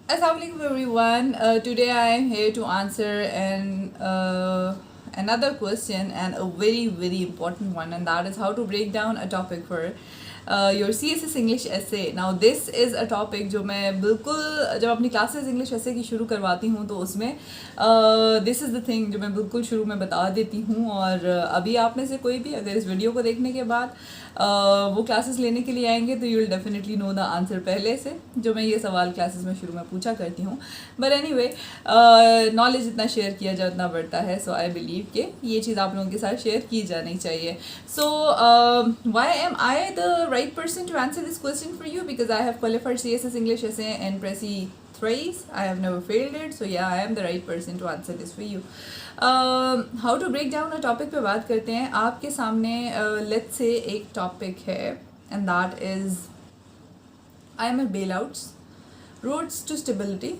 Assalamualaikum everyone. Today I am here to answer another question, and a very important one, and that is how to break down a topic for your CSS English essay. Now this is a topic जो मैं बिल्कुल जब अपनी classes English essay की शुरू करवाती हूँ तो उसमें दिस इज़ द थिंग जो मैं बिल्कुल शुरू में बता देती हूँ. और अभी आप में से कोई भी अगर इस वीडियो को देखने के बाद वो क्लासेस लेने के लिए आएंगे तो you will definitely know the answer पहले से, जो मैं ये सवाल क्लासेस में शुरू में पूछा करती हूँ. बट एनीवे नॉलेज इतना शेयर किया जाए उतना बढ़ता है. सो आई बिलीव कि ये चीज़ आप लोगों के साथ शेयर की जानी चाहिए. So why am I the right person to answer this question for you? Because I have qualified CSS English essay and Prezi thrice. I have never failed it, so yeah, I am the right person to answer this for you. How to break down a topic पे बात करते हैं. आपके सामने let's say एक topic है, and that is IMF bailouts, roads to stability,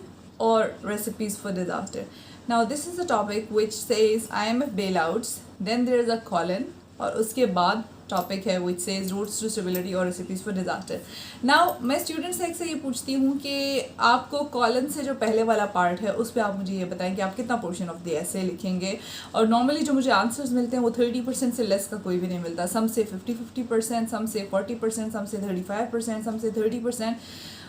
or recipes for disaster. Now this is a topic which says IMF bailouts, then there is a colon, और उसके बाद टॉपिक है which says roots to stability और recipes for disaster. Now मैं student से अक्सर ये पूछती हूँ कि आपको कॉलन से जो पहले वाला पार्ट है उस पर आप मुझे ये बताएं कि आप कितना पोर्शन ऑफ द ऐसे लिखेंगे. और नॉर्मली जो मुझे आंसर्स मिलते हैं वो 30% से लेस का कोई भी नहीं मिलता. सम से 50%, सम से 40%, सम से 35%, सम से 30%,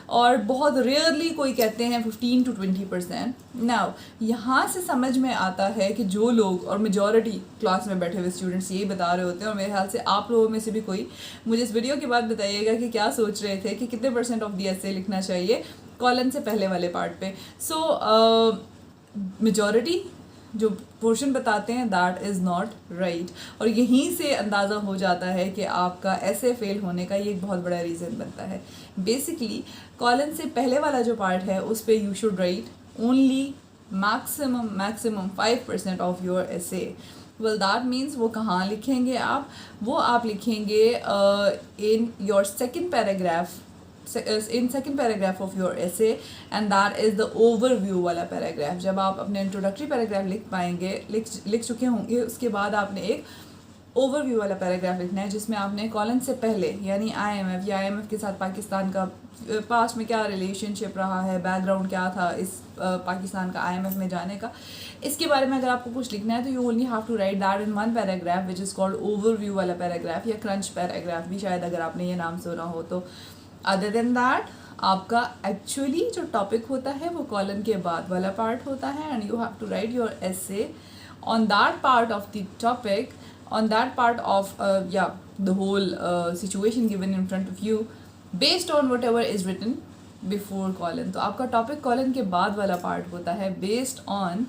और बहुत रेयरली कोई कहते हैं 15 to 20%. नाउ यहाँ से समझ में आता है कि जो लोग, और मेजॉरिटी क्लास में बैठे हुए स्टूडेंट्स यही बता रहे होते हैं, और मेरे ख्याल से आप लोगों में से भी कोई मुझे इस वीडियो के बाद बताइएगा कि क्या सोच रहे थे कि कितने % ऑफ दी ऐसे लिखना चाहिए कॉलन से पहले वाले पार्ट पे. सो मेजॉरिटी जो पोर्शन बताते हैं दैट इज़ नॉट राइट. और यहीं से अंदाज़ा हो जाता है कि आपका ऐसे फेल होने का ये एक बहुत बड़ा रीज़न बनता है. बेसिकली कॉलन से पहले वाला जो पार्ट है उस पर you should write only maximum 5% of your essay. Well that means वो कहाँ लिखेंगे आप? वो आप लिखेंगे in your second paragraph, in second paragraph of your essay, and that is the overview वाला पैराग्राफ. जब आप अपने इंट्रोडक्टरी पैराग्राफ लिख पाएंगे, लिख चुके होंगे, उसके बाद आपने एक ओवरव्यू वाला पैराग्राफ लिखना है जिसमें आपने कॉलन से पहले यानी IMF या IMF के साथ पाकिस्तान का पास्ट में क्या रिलेशनशिप रहा है, बैकग्राउंड क्या था इस पाकिस्तान का IMF में जाने का, इसके बारे में अगर आपको कुछ लिखना है तो you only have to write that in one paragraph which is called overview वाला पैराग्राफ, या क्रंच पैराग्राफ भी शायद अगर आपने ये नाम सुना हो तो. अदर देन दैट आपका एक्चुअली जो टॉपिक होता है वो कॉलन के बाद वाला पार्ट होता है, and you have to write your essay on that part of the topic, on that part of the whole situation given in front of you based on whatever is written before colon. तो आपका topic colon के बाद वाला part होता है based on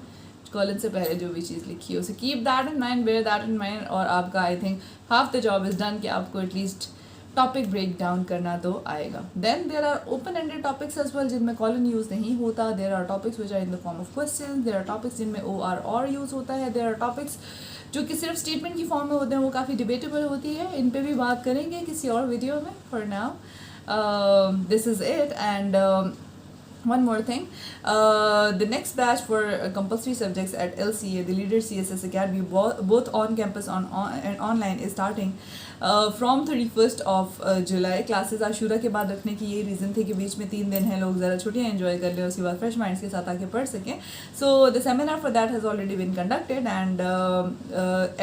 colon से पहले जो भी चीज़ लिखी है. So keep that in mind, bear that in mind, और आपका I think half the job is done कि आपको एटलीस्ट टॉपिक ब्रेक डाउन करना तो आएगा. Then there are open ended topics as well जिनमें कॉलन यूज़ नहीं होता. There are topics which are in the form of question. There are topics जिनमें OR और यूज़ होता है. देर आर टॉपिक्स जो कि सिर्फ स्टेटमेंट की फॉर्म में होते हैं, वो काफ़ी डिबेटेबल होती है. इन पे भी बात करेंगे किसी और वीडियो में. For now this is it. And one more thing, the next batch for compulsory subjects at LCA, the Leader CSS Academy, both on campus and online, is starting from 31st of July. Classes Ashura के बाद रखने की ये reason थे कि बीच में 3 दिन हैं, लोग ज़रा छुट्टियाँ एंजॉय कर लें, उसके बाद फ्रेश माइंड्स के साथ आके पढ़ सकें. So the seminar for that has already been conducted, and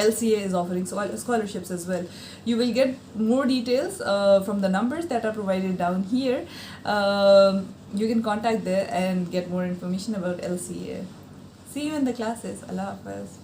LCA is offering scholarships as well. You will get more details from the numbers that are provided down here. You can contact there and get more information about LCA. See you in the classes. Allah Hafiz.